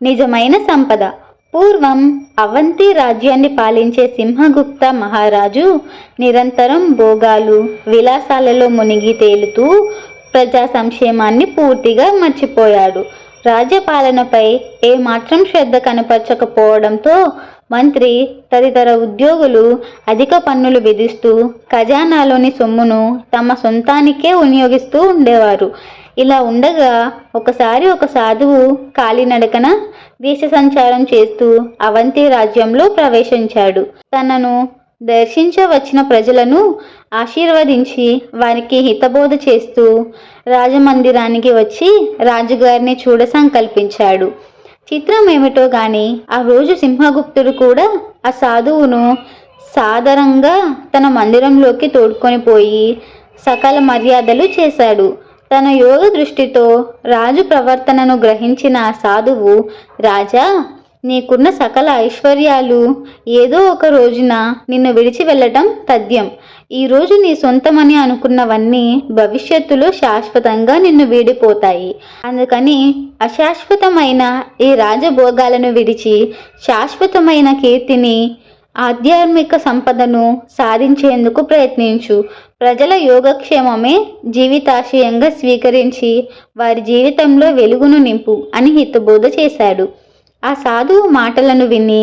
నిజమైన సంపద. పూర్వం అవంతి రాజ్యాన్ని పాలించే సింహగుప్త మహారాజు నిరంతరం భోగాలు విలాసాలలో మునిగి తేలుతూ ప్రజా సంక్షేమాన్ని పూర్తిగా మర్చిపోయాడు. రాజ్యపాలనపై ఏమాత్రం శ్రద్ధ కనపరచకపోవడంతో మంత్రి తదితర ఉద్యోగులు అధిక పన్నులు విధిస్తూ ఖజానాలోని సొమ్మును తమ సొంతానికే వినియోగిస్తూ ఉండేవారు. ఇలా ఉండగా ఒకసారి ఒక సాధువు కాలినడకన దేశ సంచారం చేస్తూ అవంతి రాజ్యంలో ప్రవేశించాడు. తనను దర్శించవచ్చిన ప్రజలను ఆశీర్వదించి వారికి హితబోధ చేస్తూ రాజమందిరానికి వచ్చి రాజుగారిని చూడ సంకల్పించాడు. చిత్రం ఏమిటో గాని ఆ రోజు సింహగుప్తుడు కూడా ఆ సాధువును సాదరంగా తన మందిరంలోకి తోడ్కొని పోయి సకల మర్యాదలు చేశాడు. తన యోగ దృష్టితో రాజు ప్రవర్తనను గ్రహించిన ఆ సాధువు, రాజా, నీకున్న సకల ఐశ్వర్యాలు ఏదో ఒక రోజున నిన్ను విడిచి వెళ్ళటం తథ్యం. ఈరోజు నీ సొంతమని అనుకున్నవన్నీ భవిష్యత్తులో శాశ్వతంగా నిన్ను వీడిపోతాయి. అందుకని అశాశ్వతమైన ఈ రాజభోగాలను విడిచి శాశ్వతమైన కీర్తిని, ఆధ్యాత్మిక సంపదను సాధించేందుకు ప్రయత్నించు. ప్రజల యోగక్షేమమే జీవితాశయంగా స్వీకరించి వారి జీవితంలో వెలుగును నింపు అని హితబోధ చేశాడు. ఆ సాధువు మాటలను విని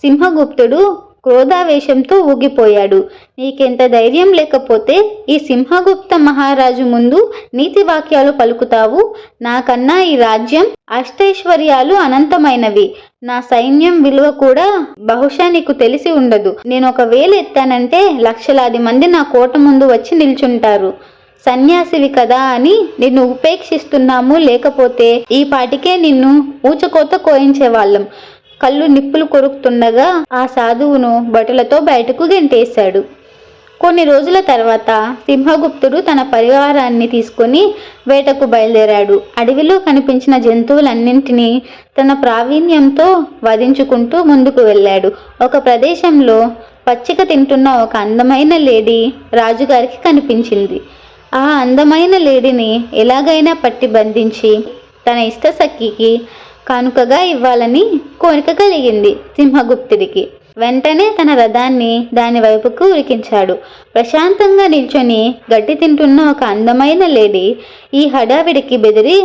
సింహగుప్తుడు క్రోధావేశంతో ఊగిపోయాడు. నీకెంత ధైర్యం లేకపోతే ఈ సింహగుప్త మహారాజు ముందు నీతి వాక్యాలు పలుకుతావు? నాకన్నా ఈ రాజ్యం అష్టైశ్వర్యాలు అనంతమైనవి. నా సైన్యం విలువ కూడా బహుశా నీకు తెలిసి ఉండదు. నేను ఒక వేలు ఎత్తానంటే లక్షలాది మంది నా కోట ముందు వచ్చి నిల్చుంటారు. సన్యాసివి కదా అని నిన్ను ఉపేక్షిస్తున్నాము, లేకపోతే ఈ పాటికే నిన్ను ఊచకోత కోయించేవాళ్ళం. కళ్ళు నిప్పులు కొరుకుతుండగా ఆ సాధువును భటులతో బయటకు గెంటేశాడు. కొన్ని రోజుల తర్వాత సింహగుప్తుడు తన పరివారాన్ని తీసుకొని వేటకు బయలుదేరాడు. అడవిలో కనిపించిన జంతువులన్నింటినీ తన ప్రావీణ్యంతో వధించుకుంటూ ముందుకు వెళ్ళాడు. ఒక ప్రదేశంలో పచ్చిక తింటున్న ఒక అందమైన లేడీ రాజుగారికి కనిపించింది. ఆ అందమైన లేడీని ఎలాగైనా పట్టి బంధించి తన ఇష్ట సఖికి కానుకగా ఇవ్వాలని కోరిక కలిగింది సింహగుప్తుడికి. వెంటనే తన రథాన్ని దాని వైపుకు ఉరికించాడు. ప్రశాంతంగా నిల్చొని గడ్డి తింటున్న ఒక అందమైన లేడీ ఈ హడావిడికి బెదిరి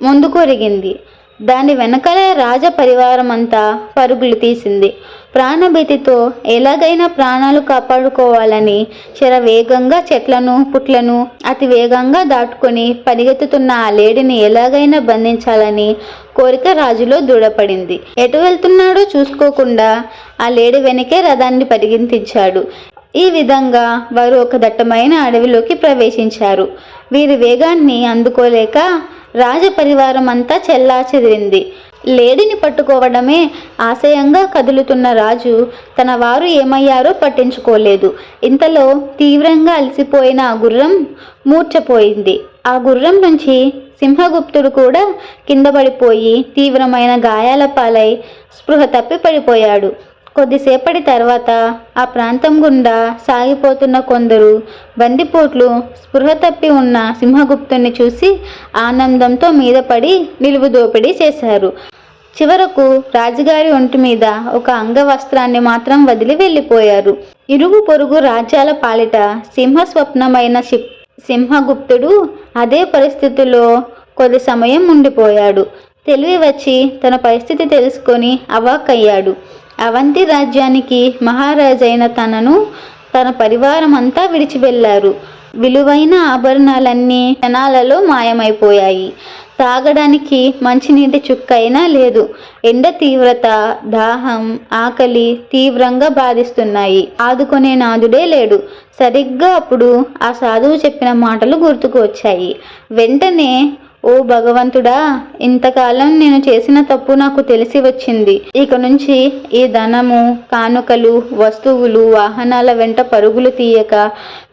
ముందుకొరిగింది. దాని వెనకాల రాజ పరివారం అంతా పరుగులు తీసింది. ప్రాణభీతితో ఎలాగైనా ప్రాణాలు కాపాడుకోవాలని శరవేగంగా చెట్లను పుట్లను అతి వేగంగా దాటుకొని పరిగెత్తుతున్న ఆ లేడీని ఎలాగైనా బంధించాలని కోరిక రాజులో దృఢపడింది. ఎటు వెళ్తున్నాడో చూసుకోకుండా ఆ లేడీ వెనకే రథాన్ని పరిగెత్తించాడు. ఈ విధంగా వారు ఒక దట్టమైన అడవిలోకి ప్రవేశించారు. వీరి వేగాన్ని అందుకోలేక రాజపరివారం అంతా చెల్లాచెదిరింది. లేడీని పట్టుకోవడమే ఆశయంగా కదులుతున్న రాజు తన వారు ఏమయ్యారో పట్టించుకోలేదు. ఇంతలో తీవ్రంగా అలసిపోయిన ఆ గుర్రం మూర్ఛపోయింది. ఆ గుర్రం నుంచి సింహగుప్తుడు కూడా కింద పడిపోయి తీవ్రమైన గాయాల పాలై స్పృహ తప్పి పడిపోయాడు. కొద్దిసేపటి తర్వాత ఆ ప్రాంతం గుండా సాగిపోతున్న కొందరు బందిపోట్లు స్పృహ తప్పి ఉన్న సింహగుప్తుని చూసి ఆనందంతో మీద పడి నిలువు దోపిడీ చేశారు. చివరకు రాజుగారి ఒంటి మీద ఒక అంగవస్త్రాన్ని మాత్రం వదిలి వెళ్ళిపోయారు. ఇరుగు పొరుగు రాజ్యాల పాలిట సింహస్వప్నమైన సింహగుప్తుడు అదే పరిస్థితిలో కొద్ది సమయం ఉండిపోయాడు. తెలివి వచ్చి తన పరిస్థితి తెలుసుకొని అవాక్కయ్యాడు. అవంతి రాజ్యానికి మహారాజైన తనను తన పరివారం అంతా విడిచి వెళ్ళారు. విలువైన ఆభరణాలన్నీ క్షణాలలో మాయమైపోయాయి. తాగడానికి మంచినీటి చుక్కైనా లేదు. ఎండ తీవ్రత, దాహం, ఆకలి తీవ్రంగా బాధిస్తున్నాయి. ఆదుకునే నాదుడే లేడు. సరిగ్గా అప్పుడు ఆ సాధువు చెప్పిన మాటలు గుర్తుకు వచ్చాయి. వెంటనే, ఓ భగవంతుడా, ఇంతకాలం నేను చేసిన తప్పు నాకు తెలిసి వచ్చింది. ఇక నుంచి ఈ ధనము, కానుకలు, వస్తువులు, వాహనాల వెంట పరుగులు తీయక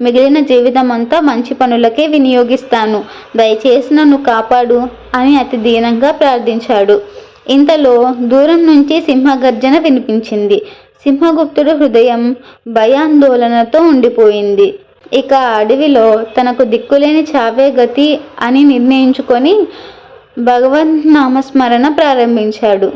మిగిలిన జీవితం అంతా మంచి పనులకే వినియోగిస్తాను. దయచేసి నన్ను కాపాడు అని అతి దీనంగా ప్రార్థించాడు. ఇంతలో దూరం నుంచి సింహగర్జన వినిపించింది. సింహగుప్తుడు హృదయం భయాందోళనతో ఉండిపోయింది. ఇక అడవిలో తనకు దిక్కులేని చావే గతి అని నిర్ణయించుకొని భగవన్ నామస్మరణ ప్రారంభించాడు.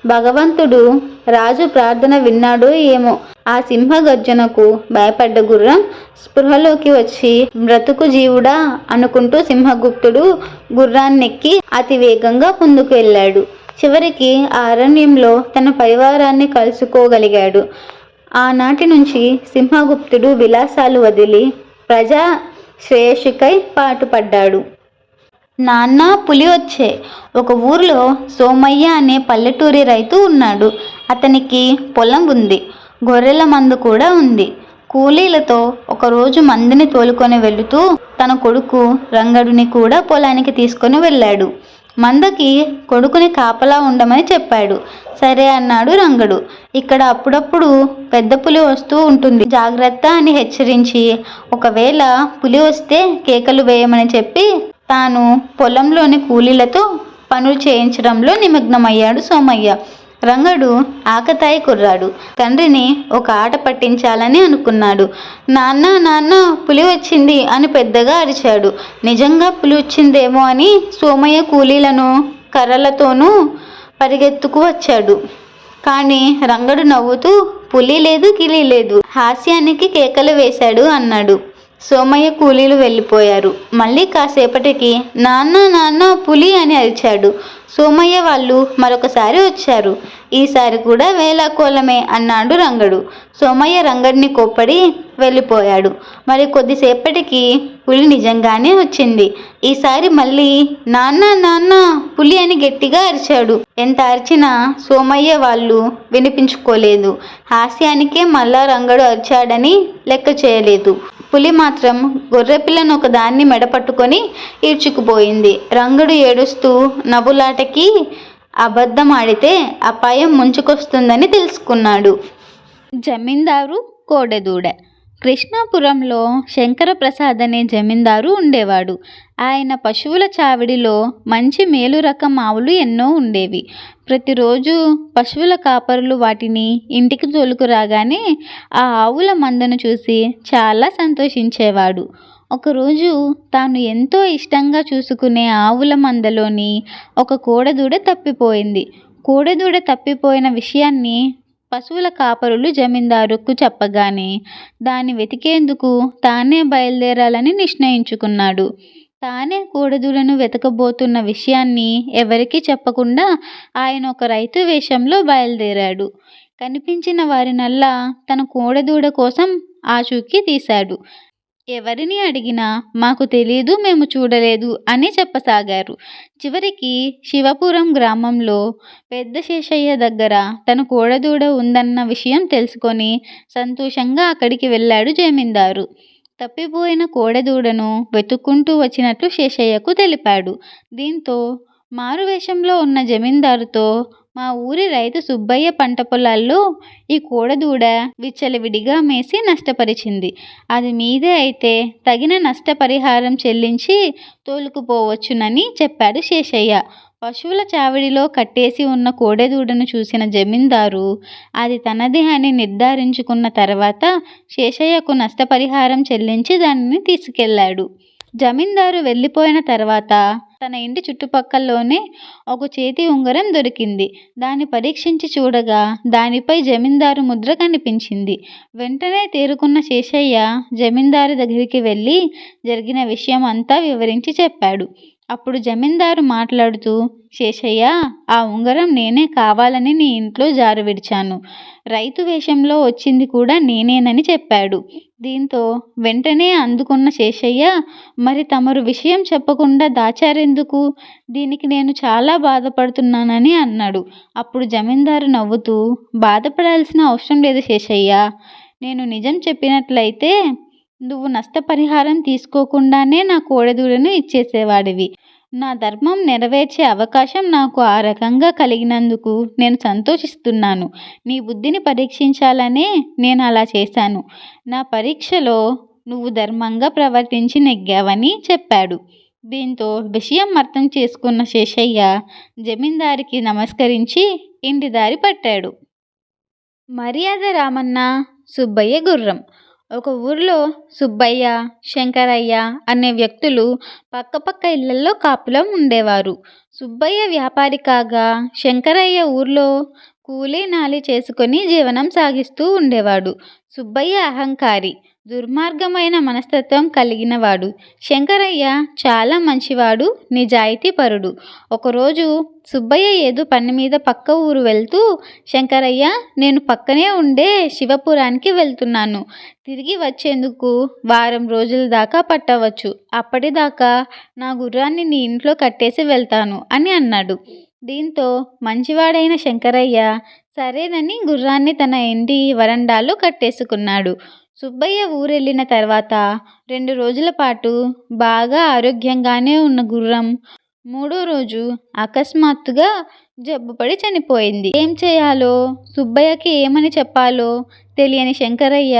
భగవంతుడు రాజు ప్రార్థన విన్నాడో ఏమో, ఆ సింహ గర్జనకు భయపడ్డ గుర్రం స్పృహలోకి వచ్చి బ్రతుకు జీవుడా అనుకుంటూ సింహగుప్తుడు గుర్రాన్నెక్కి అతి వేగంగా ముందుకు వెళ్ళాడు. చివరికి ఆ అరణ్యంలో తన పరివారాన్ని కలుసుకోగలిగాడు. ఆనాటి నుంచి సింహగుప్తుడు విలాసాలు వదిలి ప్రజా శ్రేయస్సుకై పాటుపడ్డాడు. నాన్న పులి వచ్చే! ఒక ఊరిలో సోమయ్య అనే పల్లెటూరి రైతు ఉన్నాడు. అతనికి పొలం ఉంది, గొర్రెల మంద కూడా ఉంది. కూలీలతో ఒకరోజు మందిని తోలుకొని వెళుతూ తన కొడుకు రంగడుని కూడా పొలానికి తీసుకొని వెళ్ళాడు. మందకి కొడుకుని కాపలా ఉండమని చెప్పాడు. సరే అన్నాడు రంగడు. ఇక్కడ అప్పుడప్పుడు పెద్ద పులి వస్తూ ఉంటుంది, జాగ్రత్త అని హెచ్చరించి, ఒకవేళ పులి వస్తే కేకలు వేయమని చెప్పి తాను పొలంలోని కూలీలతో పనులు చేయించడంలో నిమగ్నమయ్యాడు సోమయ్య. రంగడు ఆకతాయి కుర్రాడు. తండ్రిని ఒక ఆట పట్టించాలని అనుకున్నాడు. నాన్న నాన్న పులి వచ్చింది అని పెద్దగా అరిచాడు. నిజంగా పులి వచ్చిందేమో అని సోమయ్య కూలీలను కర్రలతోనూ పరిగెత్తుకు వచ్చాడు. కానీ రంగడు నవ్వుతూ పులి లేదు గిలి లేదు, హాస్యానికి కేకలు వేశాడు అన్నాడు. సోమయ్య కూలీలు వెళ్ళిపోయారు. మళ్ళీ కాసేపటికి నాన్న నాన్న పులి అని అరిచాడు. సోమయ్య వాళ్ళు మరొకసారి వచ్చారు. ఈసారి కూడా వేళాకోళమే అన్నాడు రంగడు. సోమయ్య రంగడిని కోప్పడి వెళ్ళిపోయాడు. మరి కొద్దిసేపటికి పులి నిజంగానే వచ్చింది. ఈసారి మళ్ళీ నాన్న నాన్న పులి అని గట్టిగా అరిచాడు. ఎంత అరిచినా సోమయ్య వాళ్ళు వినిపించుకోలేదు. హాస్యానికే మళ్ళా రంగడు అరిచాడని లెక్క చేయలేదు. పులి మాత్రం గొర్రెపిల్లను ఒకదాన్ని మెడపట్టుకొని ఈడ్చుకుపోయింది. రంగడు ఏడుస్తూ నవ్వులాటకి అబద్ధం ఆడితే అపాయం ముంచుకొస్తుందని తెలుసుకున్నాడు. జమీందారు కోడెదూడ. కృష్ణాపురంలో శంకరప్రసాద్ అనే జమీందారు ఉండేవాడు. ఆయన పశువుల చావిడిలో మంచి మేలు రకం ఆవులు ఎన్నో ఉండేవి. ప్రతిరోజు పశువుల కాపరులు వాటిని ఇంటికి తోలుకురాగానే ఆ ఆవుల మందను చూసి చాలా సంతోషించేవాడు. ఒకరోజు తాను ఎంతో ఇష్టంగా చూసుకునే ఆవుల మందలోని ఒక కోడెదూడ తప్పిపోయింది. కోడెదూడ తప్పిపోయిన విషయాన్ని పశువుల కాపరులు జమీందారుకు చెప్పగానే దాన్ని వెతికేందుకు తానే బయలుదేరాలని నిశ్చయించుకున్నాడు. తానే కోడెదూడను వెతకబోతున్న విషయాన్ని ఎవరికీ చెప్పకుండా ఆయన ఒక రైతు వేషంలో బయలుదేరాడు. కనిపించిన వారినల్లా తన కోడెదూడ కోసం ఆచూకీ తీశాడు. ఎవరిని అడిగినా మాకు తెలీదు, మేము చూడలేదు అని చెప్పసాగారు. చివరికి శివపురం గ్రామంలో పెద్ద శేషయ్య దగ్గర తన కోడెదూడ ఉందన్న విషయం తెలుసుకొని సంతోషంగా అక్కడికి వెళ్ళాడు జమీందారు. తప్పిపోయిన కోడెదూడను వెతుక్కుంటూ వచ్చినట్లు శేషయ్యకు తెలిపాడు. దీంతో మారువేషంలో ఉన్న జమీందారుతో, మా ఊరి రైతు సుబ్బయ్య పంట పొలాల్లో ఈ కోడెదూడ విచ్చలవిడిగా మేసి నష్టపరిచింది. అది మీదే అయితే తగిన నష్టపరిహారం చెల్లించి తోలుకుపోవచ్చునని చెప్పాడు శేషయ్య. పశువుల చావిడిలో కట్టేసి ఉన్న కోడెదూడను చూసిన జమీందారు అది తనదే అని నిర్ధారించుకున్న తర్వాత శేషయ్యకు నష్టపరిహారం చెల్లించి దానిని తీసుకెళ్లాడు. జమీందారు వెళ్ళిపోయిన తర్వాత తన ఇంటి చుట్టుపక్కల్లోనే ఒక చేతి ఉంగరం దొరికింది. దాన్ని పరీక్షించి చూడగా దానిపై జమీందారు ముద్ర కనిపించింది. వెంటనే తేరుకున్న శేషయ్య జమీందారు దగ్గరికి వెళ్ళి జరిగిన విషయం అంతా వివరించి చెప్పాడు. అప్పుడు జమీందారు మాట్లాడుతూ, శేషయ్య, ఆ ఉంగరం నేనే కావాలని నీ ఇంట్లో జారు విడిచాను. రైతు వేషంలో వచ్చింది కూడా నేనేనని చెప్పాడు. దీంతో వెంటనే అందుకున్న శేషయ్య, మరి తమరు విషయం చెప్పకుండా దాచారెందుకు? దీనికి నేను చాలా బాధపడుతున్నానని అన్నాడు. అప్పుడు జమీందారు నవ్వుతూ, బాధపడాల్సిన అవసరం లేదు శేషయ్య. నేను నిజం చెప్పినట్లయితే నువ్వు నష్టపరిహారం తీసుకోకుండానే నా కోడెదూడను ఇచ్చేసేవాడివి. నా ధర్మం నెరవేర్చే అవకాశం నాకు ఆ రకంగా కలిగినందుకు నేను సంతోషిస్తున్నాను. నీ బుద్ధిని పరీక్షించాలనే నేను అలా చేశాను. నా పరీక్షలో నువ్వు ధర్మంగా ప్రవర్తించి నెగ్గావని చెప్పాడు. దీంతో విషయం అర్థం చేసుకున్న శేషయ్య జమీందారికి నమస్కరించి ఇంటి దారి పట్టాడు. మర్యాద రామన్న సుబ్బయ్య గుర్రం. ఒక ఊరిలో సుబ్బయ్య, శంకరయ్య అనే వ్యక్తులు పక్కపక్క ఇళ్లల్లో కాపులం ఉండేవారు. సుబ్బయ్య వ్యాపారి కాగా శంకరయ్య ఊర్లో కూలీ నాలి చేసుకొని జీవనం సాగిస్తూ ఉండేవాడు. సుబ్బయ్య అహంకారి, దుర్మార్గమైన మనస్తత్వం కలిగినవాడు. శంకరయ్య చాలా మంచివాడు, నిజాయితీపరుడు. ఒకరోజు సుబ్బయ్య ఏదో పని మీద పక్క ఊరు వెళ్తూ, శంకరయ్య, నేను పక్కనే ఉండే శివపురానికి వెళ్తున్నాను. తిరిగి వచ్చేందుకు వారం రోజుల దాకా పట్టవచ్చు. అప్పటిదాకా నా గుర్రాన్ని నీ ఇంట్లో కట్టేసి వెళ్తాను అని అన్నాడు. దీంతో మంచివాడైన శంకరయ్య సరేనని గుర్రాన్ని తన ఇంటి వరండాలో కట్టేసుకున్నాడు. సుబ్బయ్య ఊరెళ్ళిన తర్వాత 2 రోజుల పాటు బాగా ఆరోగ్యంగానే ఉన్న గుర్రం 3వ రోజు అకస్మాత్తుగా జబ్బుపడి చనిపోయింది. ఏం చేయాలో, సుబ్బయ్యకి ఏమని చెప్పాలో తెలియని శంకరయ్య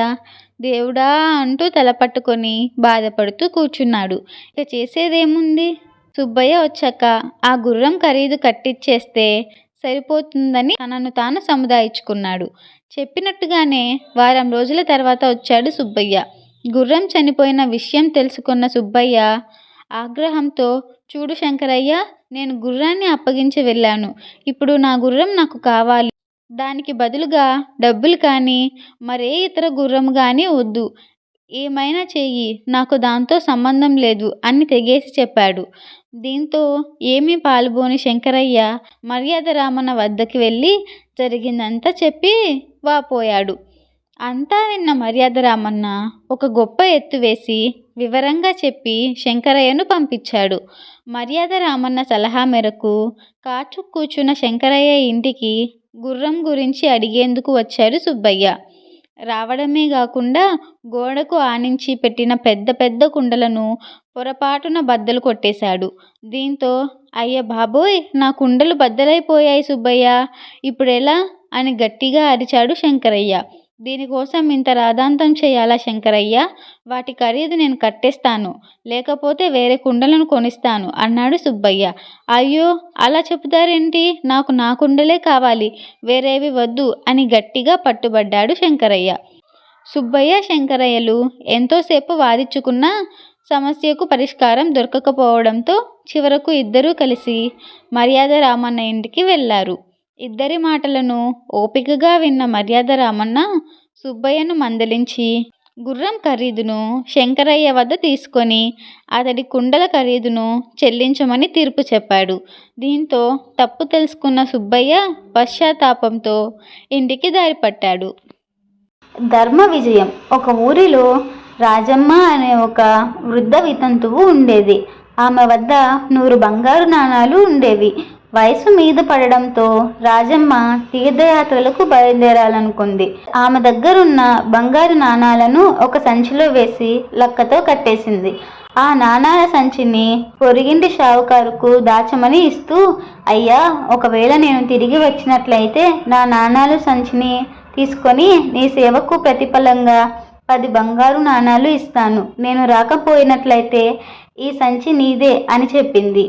దేవుడా అంటూ తలపట్టుకొని బాధపడుతూ కూర్చున్నాడు. ఇక చేసేదేముంది? సుబ్బయ్య వచ్చాక ఆ గుర్రం ఖరీదు కట్టిచ్చేస్తే సరిపోతుందని తనను తాను సముదాయించుకున్నాడు. చెప్పినట్టుగానే వారం రోజుల తర్వాత వచ్చాడు సుబ్బయ్య. గుర్రం చనిపోయిన విషయం తెలుసుకున్న సుబ్బయ్య ఆగ్రహంతో, చూడు శంకరయ్య, నేను గుర్రాన్ని అప్పగించి వెళ్ళాను. ఇప్పుడు నా గుర్రం నాకు కావాలి. దానికి బదులుగా డబ్బులు కానీ మరే ఇతర గుర్రం కానీ వద్దు. ఏమైనా చెయ్యి, నాకు దాంతో సంబంధం లేదు అని తెగేసి చెప్పాడు. దీంతో ఏమీ పాలుబోని శంకరయ్య మర్యాద రామన్న వద్దకి వెళ్ళి జరిగిందంతా చెప్పి వాపోయాడు. అంతా విన్న మర్యాద రామన్న ఒక గొప్ప ఎత్తు వేసి వివరంగా చెప్పి శంకరయ్యను పంపించాడు. మర్యాద రామన్న సలహా మేరకు కాచు కూర్చున్న శంకరయ్య ఇంటికి గుర్రం గురించి అడిగేందుకు వచ్చాడు సుబ్బయ్య. రావడమే కాకుండా గోడకు ఆనించి పెట్టిన పెద్ద పెద్ద కుండలను పొరపాటున బద్దలు కొట్టేశాడు. దీంతో అయ్య బాబోయ్, నా కుండలు బద్దలైపోయాయి సుబ్బయ్య, ఇప్పుడెలా అని గట్టిగా అరిచాడు శంకరయ్య. దీనికోసం ఇంత రాద్ధాంతం చేయాలా శంకరయ్య? వాటి ఖరీదు నేను కట్టేస్తాను, లేకపోతే వేరే కుండలను కొనిస్తాను అన్నాడు సుబ్బయ్య. అయ్యో, అలా చెబుతారేంటి? నాకు నా కుండలే కావాలి, వేరేవి వద్దు అని గట్టిగా పట్టుబడ్డాడు శంకరయ్య. సుబ్బయ్య శంకరయ్యలు ఎంతోసేపు వాదించుకున్నా సమస్యకు పరిష్కారం దొరకకపోవడంతో చివరకు ఇద్దరూ కలిసి మర్యాద రామన్న ఇంటికి వెళ్ళారు. ఇద్దరి మాటలను ఓపికగా విన్న మర్యాద రామన్న సుబ్బయ్యను మందలించి గుర్రం ఖరీదును శంకరయ్య వద్ద తీసుకొని అతడి కుండల ఖరీదును చెల్లించమని తీర్పు చెప్పాడు. దీంతో తప్పు తెలుసుకున్న సుబ్బయ్య పశ్చాత్తాపంతో ఇంటికి దారిపట్టాడు. ధర్మ విజయం. ఒక ఊరిలో రాజమ్మ అనే ఒక వృద్ధ వితంతువు ఉండేది. ఆమె వద్ద 100 బంగారు నాణాలు ఉండేవి. వయసు మీద పడడంతో రాజమ్మ తీర్థయాత్రలకు బయలుదేరాలనుకుంది. ఆమె దగ్గరున్న బంగారు నాణాలను ఒక సంచిలో వేసి లక్కతో కట్టేసింది. ఆ నాణాల సంచిని పొరిగింటి షావుకారుకు దాచమని ఇస్తూ, అయ్యా, ఒకవేళ నేను తిరిగి వచ్చినట్లయితే నా నాణాలు సంచిని తీసుకొని నీ సేవకు ప్రతిఫలంగా 10 బంగారు నాణాలు ఇస్తాను. నేను రాకపోయినట్లయితే ఈ సంచి నీదే అని చెప్పింది.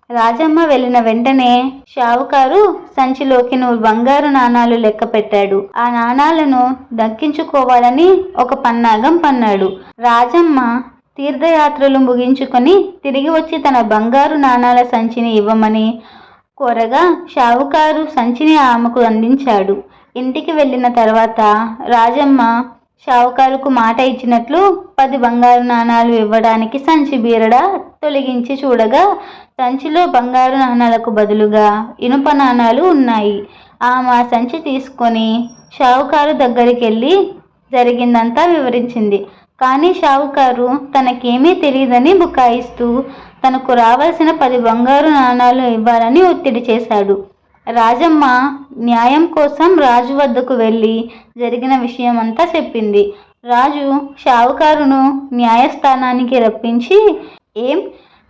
రాజమ్మ వెళ్ళిన వెంటనే షావుకారు సంచిలోకి 100 బంగారు నాణాలు లెక్క పెట్టాడు. ఆ నాణాలను దక్కించుకోవాలని ఒక పన్నాగం పన్నాడు. రాజమ్మ తీర్థయాత్రలు ముగించుకొని తిరిగి వచ్చి తన బంగారు నాణాల సంచిని ఇవ్వమని కోరగా షావుకారు సంచిని ఆమెకు అందించాడు. ఇంటికి వెళ్ళిన తర్వాత రాజమ్మ షావుకారుకు మాట ఇచ్చినట్లు 10 బంగారు నాణాలు ఇవ్వడానికి సంచి బీరడ తొలగించి చూడగా సంచిలో బంగారు నాణాలకు బదులుగా ఇనుప నాణాలు ఉన్నాయి. ఆమె ఆ సంచి తీసుకొని షావుకారు దగ్గరికి వెళ్ళి జరిగిందంతా వివరించింది. కానీ షావుకారు తనకేమీ తెలియదని బుకాయిస్తూ తనకు రావాల్సిన 10 బంగారు నాణాలు ఇవ్వాలని ఒత్తిడి చేశాడు. రాజమ్మ న్యాయం కోసం రాజు వద్దకు వెళ్ళి జరిగిన విషయమంతా చెప్పింది. రాజు షావుకారును న్యాయస్థానానికి రప్పించి,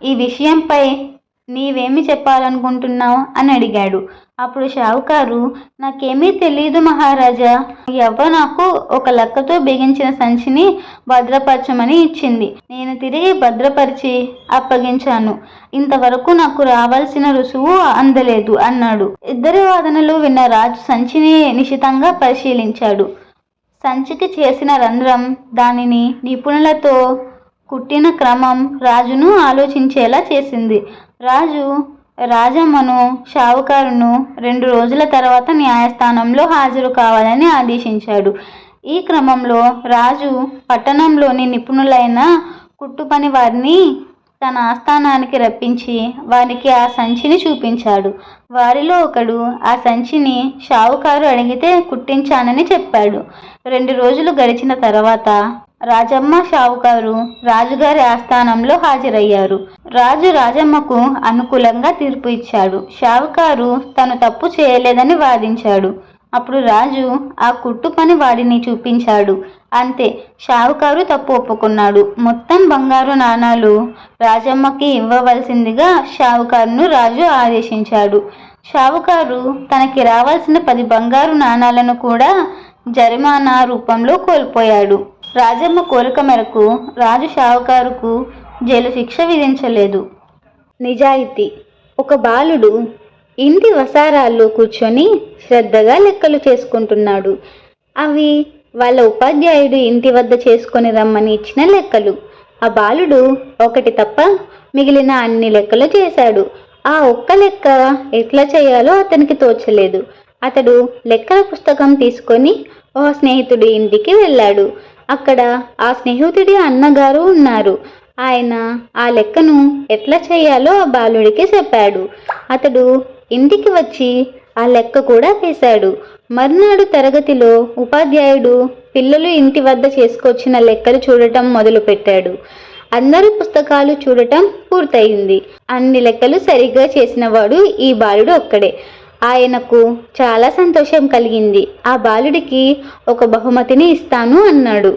ఈ విషయంపై నీవేమి చెప్పాలనుకుంటున్నావు అని అడిగాడు. అప్పుడు షావుకారు, నాకేమీ తెలీదు మహారాజా, ఎవ్వ నాకు ఒక లక్కతో బిగించిన సంచిని భద్రపరచమని ఇచ్చింది. నేను తిరిగి భద్రపరిచి అప్పగించాను. ఇంతవరకు నాకు రావాల్సిన రుసువు అందలేదు అన్నాడు. ఇద్దరి వాదనలు విన్న రాజు సంచిని నిశితంగా పరిశీలించాడు. సంచికి చేసిన రంధ్రం, దానిని నిపుణులతో కుట్టిన క్రమం రాజును ఆలోచించేలా చేసింది. రాజు రాజమ్మను షావుకారును 2 రోజుల తర్వాత న్యాయస్థానంలో హాజరు కావాలని ఆదేశించాడు. ఈ క్రమంలో రాజు పట్టణంలోని నిపుణులైన కుట్టుపని వారిని తన ఆస్థానానికి రప్పించి వారికి ఆ సంచిని చూపించాడు. వారిలో ఒకడు ఆ సంచిని షావుకారు అడిగితే కుట్టించానని చెప్పాడు. 2 రోజులు గడిచిన తర్వాత రాజమ్మ షావుకారు రాజుగారి ఆస్థానంలో హాజరయ్యారు. రాజు రాజమ్మకు అనుకూలంగా తీర్పు ఇచ్చాడు. షావుకారు తను తప్పు చేయలేదని వాదించాడు. అప్పుడు రాజు ఆ కుట్టు పని వాడిని చూపించాడు. అంతే, షావుకారు తప్పు ఒప్పుకున్నాడు. మొత్తం బంగారు నాణాలు రాజమ్మకి ఇవ్వవలసిందిగా షావుకారును రాజు ఆదేశించాడు. షావుకారు తనకి రావాల్సిన 10 బంగారు నాణాలను కూడా జరిమానా రూపంలో కోల్పోయాడు. రాజమ్మ కోరిక మేరకు రాజు షావుకారుకు జైలు శిక్ష విధించలేదు. నిజాయితీ. ఒక బాలుడు ఇంటి వసారాల్లో కూర్చొని శ్రద్ధగా లెక్కలు చేసుకుంటున్నాడు. అవి వాళ్ళ ఉపాధ్యాయుడు ఇంటి వద్ద చేసుకొని రమ్మని ఇచ్చిన లెక్కలు. ఆ బాలుడు ఒకటి తప్ప మిగిలిన అన్ని లెక్కలు చేశాడు. ఆ ఒక్క లెక్క ఎట్లా చేయాలో అతనికి తోచలేదు. అతడు లెక్కల పుస్తకం తీసుకొని ఓ స్నేహితుడి ఇంటికి వెళ్ళాడు. అక్కడ ఆ స్నేహితుడి అన్నగారు ఉన్నారు. ఆయన ఆ లెక్కను ఎట్లా చేయాలో ఆ బాలుడికి చెప్పాడు. అతడు ఇంటికి వచ్చి ఆ లెక్క కూడా వేశాడు. మర్నాడు తరగతిలో ఉపాధ్యాయుడు పిల్లలు ఇంటి వద్ద చేసుకొచ్చిన లెక్కలు చూడటం మొదలుపెట్టాడు. అందరూ పుస్తకాలు చూడటం పూర్తయింది. అన్ని లెక్కలు సరిగ్గా చేసినవాడు ఈ బాలుడు ఒక్కడే. ఆయనకు చాలా సంతోషం కలిగింది. ఆ బాలుడికి ఒక బహుమతిని ఇస్తాను అన్నాడు.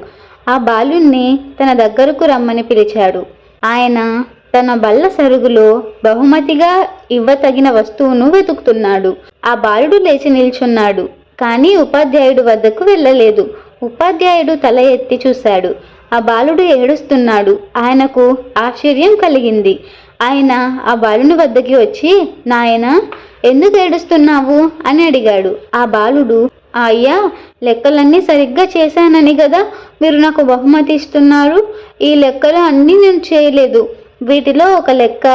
ఆ బాలుణ్ణి తన దగ్గరకు రమ్మని పిలిచాడు. ఆయన తన బల్ల సరుగులో బహుమతిగా ఇవ్వతగిన వస్తువును వెతుకుతున్నాడు. ఆ బాలుడు లేచి నిల్చున్నాడు, కానీ ఉపాధ్యాయుడు వద్దకు వెళ్ళలేదు. ఉపాధ్యాయుడు తల ఎత్తి చూశాడు. ఆ బాలుడు ఏడుస్తున్నాడు. ఆయనకు ఆశ్చర్యం కలిగింది. ఆయన ఆ బాలుని వద్దకి వచ్చి, నాయనా, ఎందుకు ఏడుస్తున్నావు అని అడిగాడు. ఆ బాలుడు, అయ్యా, లెక్కలన్నీ సరిగ్గా చేశానని కదా మీరు నాకు బహుమతి ఇస్తున్నారు. ఈ లెక్కలు అన్నీ నేను చేయలేదు. వీటిలో ఒక లెక్క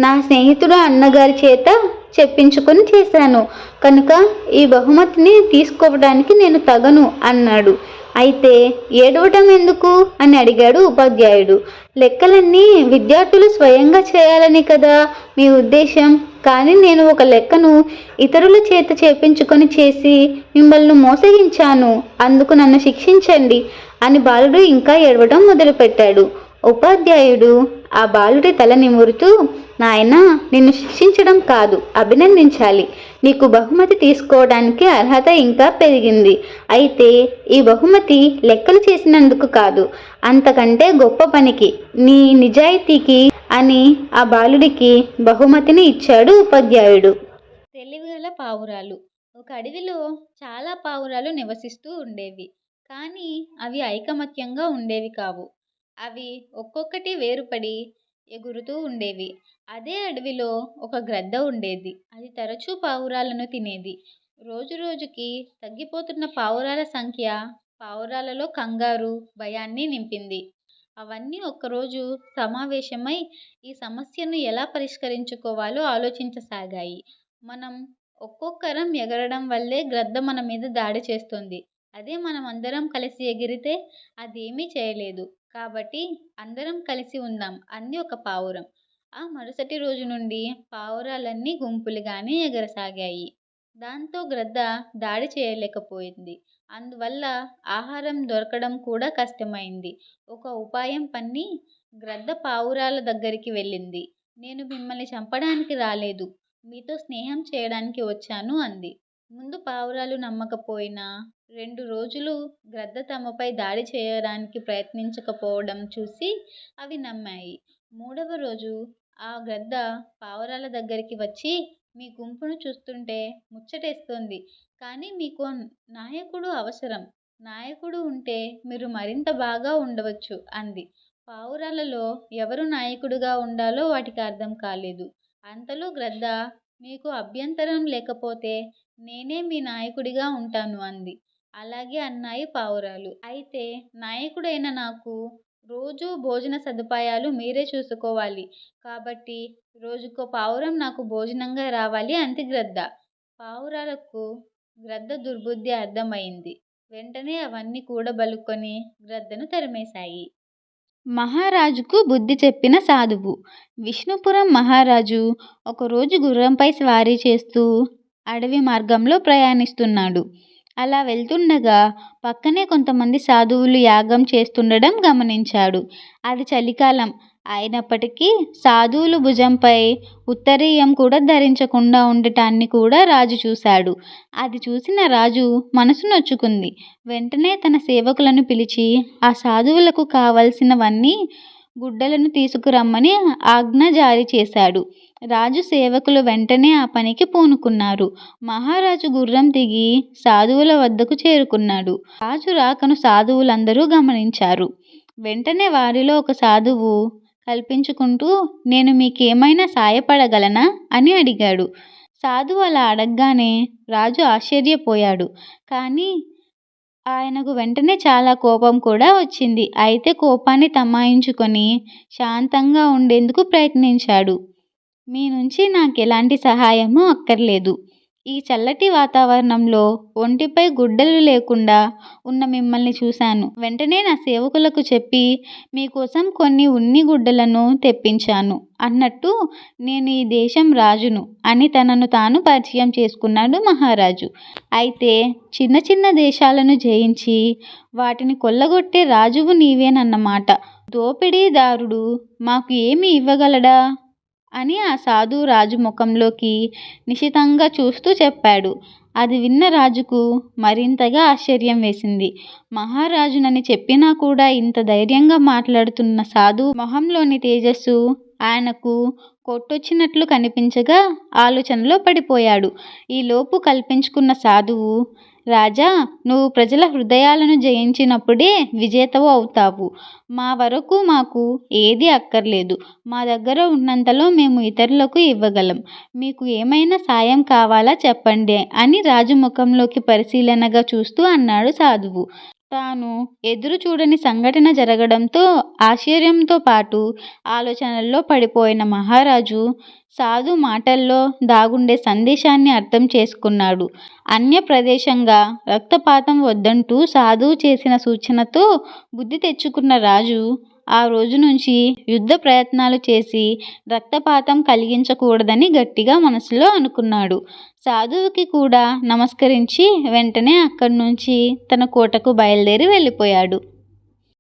నా స్నేహితుడు అన్నగారి చేత చెప్పించుకొని చేశాను. కనుక ఈ బహుమతిని తీసుకోవడానికి నేను తగను అన్నాడు. అయితే ఏడవటం ఎందుకు అని అడిగాడు ఉపాధ్యాయుడు. లెక్కలన్నీ విద్యార్థులు స్వయంగా చేయాలని కదా మీ ఉద్దేశం. కానీ నేను ఒక లెక్కను ఇతరుల చేత చేపించుకొని చేసి మిమ్మల్ని మోసగించాను. అందుకు నన్ను శిక్షించండి అని బాలుడు ఇంకా ఏడవడం మొదలుపెట్టాడు. ఉపాధ్యాయుడు ఆ బాలుడి తల నిమురుతూ, నాయనా, నిన్ను శిక్షించడం కాదు, అభినందించాలి. నీకు బహుమతి తీసుకోవడానికి అర్హత ఇంకా పెరిగింది. అయితే ఈ బహుమతి లెక్కలు చేసినందుకు కాదు, అంతకంటే గొప్ప పనికి, నీ నిజాయితీకి అని ఆ బాలుడికి బహుమతిని ఇచ్చాడు ఉపాధ్యాయుడు. తెలివిగల పావురాలు. ఒక అడవిలో చాలా పావురాలు నివసిస్తూ ఉండేవి. కానీ అవి ఐకమత్యంగా ఉండేవి కావు. అవి ఒక్కొక్కటి వేరుపడి ఎగురుతూ ఉండేవి. అదే అడవిలో ఒక గ్రద్ద ఉండేది. అది తరచూ పావురాలను తినేది. రోజు రోజుకి తగ్గిపోతున్న పావురాల సంఖ్య పావురాలలో కంగారు, భయాన్ని నింపింది. అవన్నీ ఒక్కరోజు సమావేశమై ఈ సమస్యను ఎలా పరిష్కరించుకోవాలో ఆలోచించసాగాయి. మనం ఒక్కొక్కరం ఎగరడం వల్లే గ్రద్ద మన మీద దాడి చేస్తుంది. అదే మనం అందరం కలిసి ఎగిరితే అదేమీ చేయలేదు. కాబట్టి అందరం కలిసి ఉందాం అంది ఒక పావురం. ఆ మరుసటి రోజు నుండి పావురాలన్నీ గుంపులుగానే ఎగరసాగాయి. దాంతో గ్రద్ద దాడి చేయలేకపోయింది. అందువల్ల ఆహారం దొరకడం కూడా కష్టమైంది. ఒక ఉపాయం పన్ని గ్రద్ద పావురాల దగ్గరికి వెళ్ళింది. నేను మిమ్మల్ని చంపడానికి రాలేదు, మీతో స్నేహం చేయడానికి వచ్చాను అంది. ముందు పావురాలు నమ్మకపోయినా 2 రోజులు గ్రద్ద తమపై దాడి చేయడానికి ప్రయత్నించకపోవడం చూసి అవి నమ్మాయి. 3వ రోజు ఆ గ్రద్ద పావురాల దగ్గరికి వచ్చి, మీ గుంపును చూస్తుంటే ముచ్చటేస్తోంది. కానీ మీకు నాయకుడు అవసరం. నాయకుడు ఉంటే మీరు మరింత బాగా ఉండవచ్చు అంది. పావురాలలో ఎవరు నాయకుడిగా ఉండాలో వాటికి అర్థం కాలేదు. అంతలో గ్రద్ద, మీకు అభ్యంతరం లేకపోతే నేనే మీ నాయకుడిగా ఉంటాను అంది. అలాగే అన్నాయి పావురాలు. అయితే నాయకుడైన నాకు రోజూ భోజన సదుపాయాలు మీరే చూసుకోవాలి. కాబట్టి రోజుకో పావురం నాకు భోజనంగా రావాలి అంది గ్రద్ద. పావురాలకు గ్రద్ద దుర్బుద్ధి అర్థమైంది. వెంటనే అవన్నీ కూడబలుక్కొని గ్రద్దను తరిమేశాయి. మహారాజుకు బుద్ధి చెప్పిన సాధువు. విష్ణుపురం మహారాజు ఒకరోజు గుర్రంపై స్వారీ చేస్తూ అడవి మార్గంలో ప్రయాణిస్తున్నాడు. అలా వెళ్తుండగా పక్కనే కొంతమంది సాధువులు యాగం చేస్తుండడం గమనించాడు. అది చలికాలం అయినప్పటికీ సాధువులు భుజంపై ఉత్తరీయం కూడా ధరించకుండా ఉండటాన్ని కూడా రాజు చూశాడు. అది చూసిన రాజు మనసు నొచ్చుకుంది. వెంటనే తన సేవకులను పిలిచి ఆ సాధువులకు కావలసినవన్నీ గుడ్డలను తీసుకురమ్మని ఆజ్ఞ జారీ చేశాడు. రాజు సేవకులు వెంటనే ఆ పనికి పూనుకున్నారు. మహారాజు గుర్రం దిగి సాధువుల వద్దకు చేరుకున్నాడు. రాజు రాకను సాధువులందరూ గమనించారు. వెంటనే వారిలో ఒక సాధువు కల్పించుకుంటూ, నేను మీకేమైనా సాయపడగలనా అని అడిగాడు. సాధువు అలా అడగగానే రాజు ఆశ్చర్యపోయాడు. కానీ ఆయనకు వెంటనే చాలా కోపం కూడా వచ్చింది. అయితే కోపాన్ని తమాయించుకొని శాంతంగా ఉండేందుకు ప్రయత్నించాడు. మీ నుంచి నాకెలాంటి సహాయమూ అక్కర్లేదు. ఈ చల్లటి వాతావరణంలో ఒంటిపై గుడ్డలు లేకుండా ఉన్న మిమ్మల్ని చూశాను. వెంటనే నా సేవకులకు చెప్పి మీకోసం కొన్ని ఉన్ని గుడ్డలను తెప్పించాను అన్నట్టు నేను ఈ దేశం రాజును అని తనను తాను పరిచయం చేసుకున్నాడు మహారాజు. అయితే చిన్న చిన్న దేశాలను జయించి వాటిని కొల్లగొట్టే రాజువు నీవేనన్నమాట. దోపిడీదారుడు మాకు ఏమి ఇవ్వగలడా అని ఆ సాధువు రాజు ముఖంలోకి నిశితంగా చూస్తూ చెప్పాడు. అది విన్న రాజుకు మరింతగా ఆశ్చర్యం వేసింది. మహారాజునని చెప్పినా కూడా ఇంత ధైర్యంగా మాట్లాడుతున్న సాధువు మొహంలోని తేజస్సు ఆయనకు కొట్టొచ్చినట్లు కనిపించగా ఆలోచనలో పడిపోయాడు. ఈలోపు కల్పించుకున్న సాధువు, రాజా, నువ్వు ప్రజల హృదయాలను జయించినప్పుడే విజేతవు అవుతావు. మా వరకు మాకు ఏదీ అక్కర్లేదు. మా దగ్గర ఉన్నంతలో మేము ఇతరులకు ఇవ్వగలం. మీకు ఏమైనా సాయం కావాలా చెప్పండి అని రాజు ముఖంలోకి పరిశీలనగా చూస్తూ అన్నాడు సాధువు. తాను ఎదురు చూడని సంఘటన జరగడంతో ఆశ్చర్యంతో పాటు ఆలోచనల్లో పడిపోయిన మహారాజు సాధు మాటల్లో దాగుండే సందేశాన్ని అర్థం చేసుకున్నాడు. అన్య ప్రదేశంగా రక్తపాతం వద్దంటూ సాధువు చేసిన సూచనతో బుద్ధి తెచ్చుకున్న రాజు ఆ రోజు నుంచి యుద్ధ ప్రయత్నాలు చేసి రక్తపాతం కలిగించకూడదని గట్టిగా మనసులో అనుకున్నాడు. సాధువుకి కూడా నమస్కరించి వెంటనే అక్కడి నుంచి తన కోటకు బయలుదేరి వెళ్ళిపోయాడు.